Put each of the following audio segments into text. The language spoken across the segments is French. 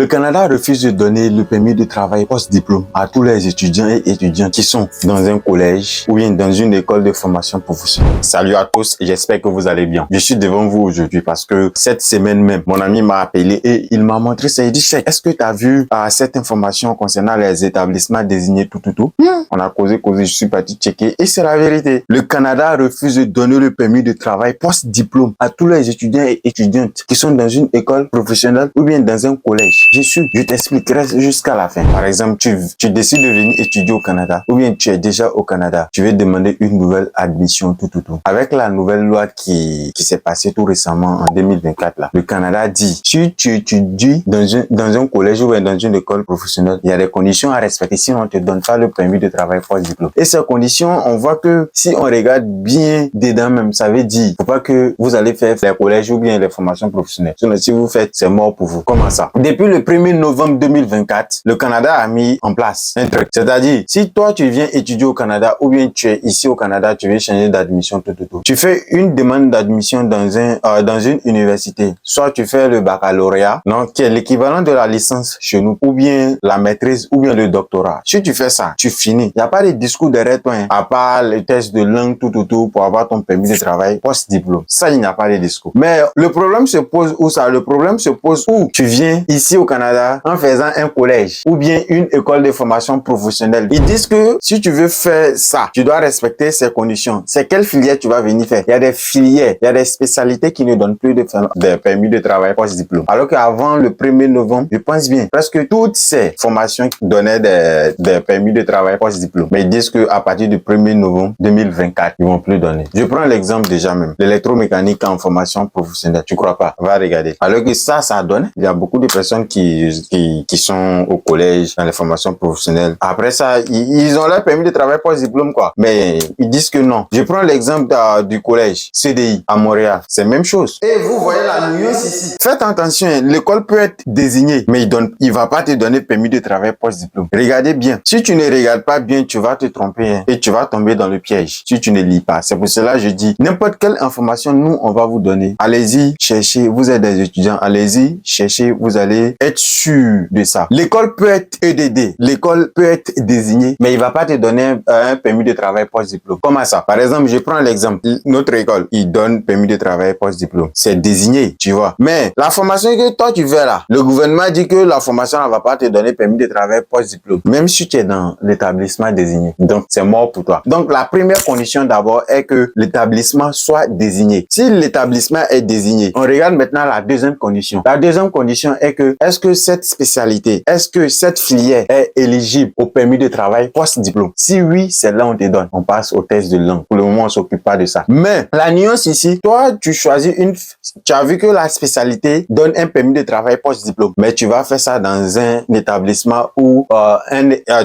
Le Canada refuse de donner le permis de travail post-diplôme à tous les étudiants et étudiantes qui sont dans un collège ou bien dans une école de formation professionnelle. Salut à tous, j'espère que vous allez bien. Je suis devant vous aujourd'hui parce que cette semaine même, mon ami m'a appelé et il m'a montré ça. Il dit, Cheikh, est-ce que tu as vu cette information concernant les établissements désignés tout? On a causé, je suis parti checker et c'est la vérité. Le Canada refuse de donner le permis de travail post-diplôme à tous les étudiants et étudiantes qui sont dans une école professionnelle ou bien dans un collège. Je t'expliquerai jusqu'à la fin. Par exemple, tu décides de venir étudier au Canada ou bien tu es déjà au Canada. Tu veux demander une nouvelle admission Avec la nouvelle loi qui s'est passée tout récemment en 2024 là, le Canada dit si tu étudies dans un collège ou bien dans une école professionnelle, il y a des conditions à respecter sinon on te donne pas le permis de travail post-diplôme. Et ces conditions, on voit que si on regarde bien dedans même, ça veut dire faut pas que vous allez faire les collèges ou bien les formations professionnelles. Sinon, si vous faites, c'est mort pour vous. Comment ça? Depuis le 1er novembre 2024, le Canada a mis en place un truc. C'est-à-dire, si toi tu viens étudier au Canada ou bien tu es ici au Canada, tu veux changer d'admission, tu fais une demande d'admission dans une université. Soit tu fais le baccalauréat, donc qui est l'équivalent de la licence chez nous, ou bien la maîtrise, ou bien le doctorat. Si tu fais ça, tu finis. Il n'y a pas de discours derrière toi, hein, à part les tests de langue, pour avoir ton permis de travail post-diplôme. Ça, il n'y a pas de discours. Mais le problème se pose où ça? Le problème se pose où tu viens ici au Canada en faisant un collège ou bien une école de formation professionnelle. Ils disent que si tu veux faire ça, tu dois respecter ces conditions. C'est quelle filière tu vas venir faire? Il y a des filières, il y a des spécialités qui ne donnent plus de permis de travail post-diplôme. Alors qu'avant le 1er novembre, je pense bien, presque toutes ces formations qui donnaient des permis de travail post-diplôme. Mais ils disent que à partir du 1er novembre 2024, ils vont plus donner. Je prends l'exemple déjà même. L'électromécanique en formation professionnelle. Tu crois pas? Va regarder. Alors que ça donne. Il y a beaucoup de personnes qui sont au collège, dans les formations professionnelles. Après ça, ils ont leur permis de travail post-diplôme, quoi. Mais ils disent que non. Je prends l'exemple du collège CDI à Montréal. C'est la même chose. Et vous voyez la nuance ici. Faites attention. L'école peut être désignée, mais il va pas te donner permis de travail post-diplôme. Regardez bien. Si tu ne regardes pas bien, tu vas te tromper, hein, et tu vas tomber dans le piège. Si tu ne lis pas. C'est pour cela que je dis, n'importe quelle information, nous, on va vous donner. Allez-y, cherchez. Vous êtes des étudiants. Allez-y, cherchez. Vous allez être sûr de ça. L'école peut être EDD. L'école peut être désignée, mais il va pas te donner un permis de travail post-diplôme. Comment ça? Par exemple, je prends l'exemple. Notre école, il donne permis de travail post-diplôme. C'est désigné, tu vois. Mais la formation que toi, tu fais là, le gouvernement dit que la formation ne va pas te donner permis de travail post-diplôme. Même si tu es dans l'établissement désigné. Donc, c'est mort pour toi. Donc, la première condition d'abord est que l'établissement soit désigné. Si l'établissement est désigné, on regarde maintenant la deuxième condition. La deuxième condition est que, est-ce que cette spécialité, est-ce que cette filière est éligible au permis de travail post-diplôme? Si oui, c'est là où on te donne. On passe au test de langue. Pour le moment, on s'occupe pas de ça. Mais, la nuance ici, toi, tu choisis tu as vu que la spécialité donne un permis de travail post-diplôme. Mais tu vas faire ça dans un établissement où,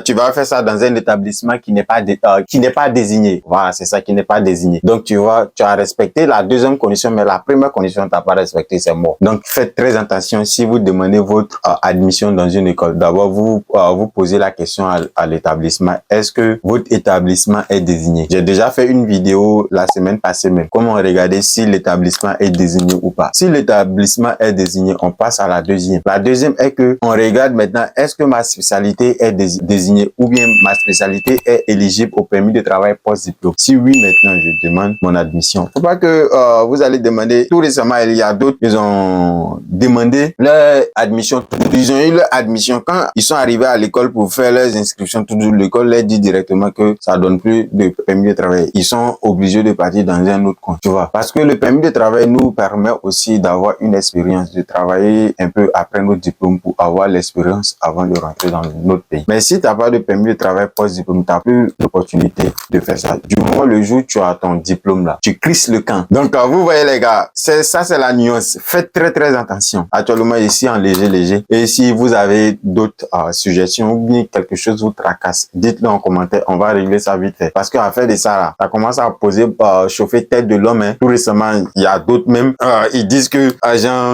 tu vas faire ça dans un établissement qui n'est pas désigné. Voilà, c'est ça, qui n'est pas désigné. Donc, tu as respecté la deuxième condition, mais la première condition, tu n'as pas respecté, c'est mort. Donc, faites très attention si vous demandez votre admission dans une école. D'abord, vous posez la question à l'établissement. Est-ce que votre établissement est désigné? J'ai déjà fait une vidéo la semaine passée même. Comment regarder si l'établissement est désigné ou pas. Si l'établissement est désigné, on passe à la deuxième. La deuxième est que on regarde maintenant, est-ce que ma spécialité est désignée ou bien ma spécialité est éligible au permis de travail post-diplôme. Si oui, maintenant, je demande mon admission. Faut pas que vous allez demander. Tout récemment, il y a d'autres, ils ont demandé leur admission. Ils ont eu leur admission. Quand ils sont arrivés à l'école pour faire leurs inscriptions, l'école leur dit directement que ça donne plus de permis de travail. Ils sont obligés de partir dans un autre compte, tu vois. Parce que le permis de travail nous permet aussi d'avoir une expérience, de travailler un peu après notre diplôme pour avoir l'expérience avant de rentrer dans notre pays. Mais si tu n'as pas de permis de travail post-diplôme, tu n'as plus l'opportunité de faire ça. Du moment le jour où tu as ton diplôme là, tu crisses le camp. Donc, vous voyez les gars, c'est la nuance. Faites très très attention. Actuellement ici en léger. Et si vous avez d'autres suggestions ou bien quelque chose vous tracasse, dites-le en commentaire. On va régler ça vite fait. Parce qu'à faire de ça là, ça commence à chauffer tête de l'homme. Hein. Tout récemment, il y a d'autres même, ils disent que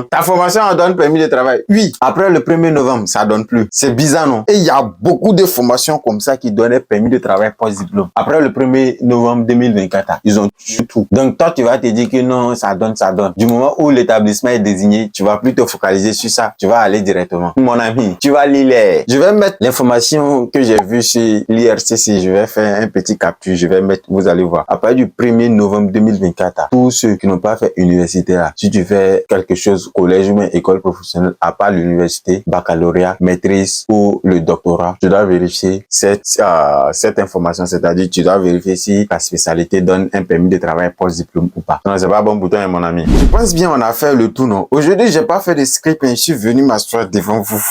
ta formation en donne permis de travail. Oui, après le 1er novembre, ça donne plus. C'est bizarre, non? Et il y a beaucoup de formations comme ça qui donnaient permis de travail post-diplôme. Après le 1er novembre 2024, ils ont tué tout. Donc toi, tu vas te dire que non, ça donne. Du moment où l'établissement est désigné, tu vas plus te focaliser sur ça. Tu vas aller directement. Mon ami, tu vas lire. Je vais mettre l'information que j'ai vue sur l'IRCC. Je vais faire un petit capture. Je vais mettre, vous allez voir. À partir du 1er novembre 2024, tous ceux qui n'ont pas fait université là, si tu fais quelque chose, collège ou même école professionnelle, à part l'université, baccalauréat, maîtrise ou le doctorat, tu dois vérifier cette information, c'est-à-dire tu dois vérifier si ta spécialité donne un permis de travail post-diplôme ou pas. Non, c'est pas bon bouton, mon ami. Je pense bien on a fait le tout, non? Aujourd'hui, j'ai pas fait de script, mais je suis venu m'asseoir devant vous.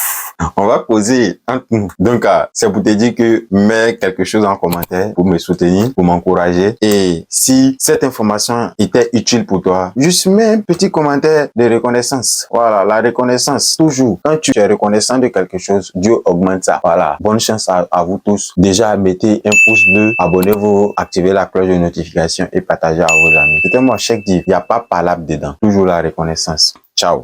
On va causer entre nous. Donc, c'est pour te dire que mets quelque chose en commentaire pour me soutenir, pour m'encourager. Et si cette information était utile pour toi, juste mets un petit commentaire de reconnaissance. Voilà, la reconnaissance. Toujours, quand tu es reconnaissant de quelque chose, Dieu augmente ça. Voilà, bonne chance à vous tous. Déjà, mettez un pouce bleu, abonnez-vous, activez la cloche de notification et partagez à vos amis. C'était moi, Cheikh Div. Il n'y a pas parlable dedans. Toujours la reconnaissance. Ciao.